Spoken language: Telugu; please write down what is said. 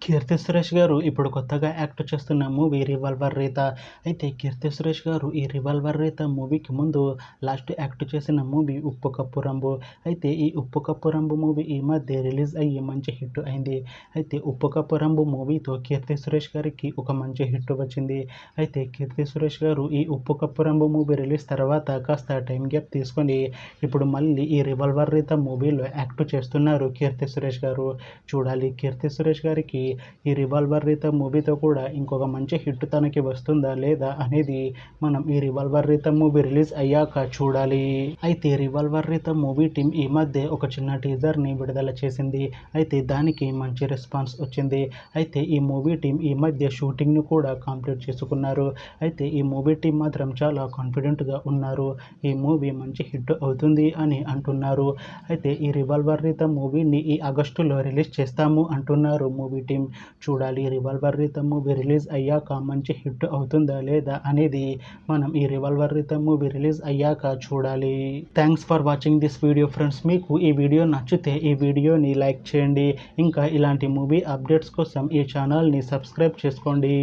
కీర్తి సురేష్ గారు ఇప్పుడు కొత్తగా యాక్ట్ చేస్తున్న మూవీ 'రివాల్వర్ రీత'. అయితే కీర్తి సురేష్ గారు ఈ 'రివాల్వర్ రీత' మూవీకి ముందు లాస్ట్ యాక్ట్ చేసిన మూవీ 'ఉప్పు కప్పు రంబు'. అయితే ఈ 'ఉప్పు కప్పు రంబు' మూవీ ఈ మధ్య రిలీజ్ అయ్యి మంచి హిట్ అయింది. అయితే 'ఉప్పు కప్పు రంబు' మూవీతో కీర్తి సురేష్ గారికి ఒక మంచి హిట్ వచ్చింది. అయితే కీర్తి సురేష్ గారు ఈ 'ఉప్పు కప్పు రంబు' మూవీ రిలీజ్ తర్వాత కాస్త టైం గ్యాప్ తీసుకొని ఇప్పుడు మళ్ళీ ఈ 'రివాల్వర్ రీత' మూవీలో యాక్ట్ చేస్తున్నారు కీర్తి సురేష్ గారు. చూడాలి కీర్తి సురేష్ గారికి ఈ 'రివాల్వర్ రీత' మూవీతో కూడా ఇంకొక మంచి హిట్ తనకి వస్తుందా లేదా అనేది మనం ఈ 'రివాల్వర్ రీత' మూవీ రిలీజ్ అయ్యాక చూడాలి. అయితే 'రివాల్వర్ రీత' మూవీ టీం ఈ మధ్య ఒక చిన్న టీజర్ని విడుదల చేసింది. అయితే దానికి మంచి రెస్పాన్స్ వచ్చింది. అయితే ఈ మూవీ టీం ఈ మధ్య షూటింగ్ను కూడా కంప్లీట్ చేసుకున్నారు. అయితే ఈ మూవీ టీం మాత్రం చాలా కాన్ఫిడెంట్గా ఉన్నారు. ఈ మూవీ మంచి హిట్ అవుతుంది అని అంటున్నారు. అయితే ఈ 'రివాల్వర్ రీత' మూవీని ఈ ఆగస్టులో రిలీజ్ చేస్తాము అంటున్నారు మూవీ టీం. చూడాలి 'రివాల్వర్ రీత' మూవీ రిలీజ్ అయ్యాక మంచి హిట్ అవుతుందా లేదా అనేది మనం ఈ 'రివాల్వర్ రీత' మూవీ రిలీజ్ అయ్యాక చూడాలి. Thanks for watching this video friends. మీకు ఈ వీడియో నచ్చితే ఈ వీడియోని లైక్ చేయండి. ఇంకా ఇలాంటి మూవీ అప్డేట్స్ కోసం ఈ ఛానల్ని సబ్స్క్రైబ్ చేసుకోండి.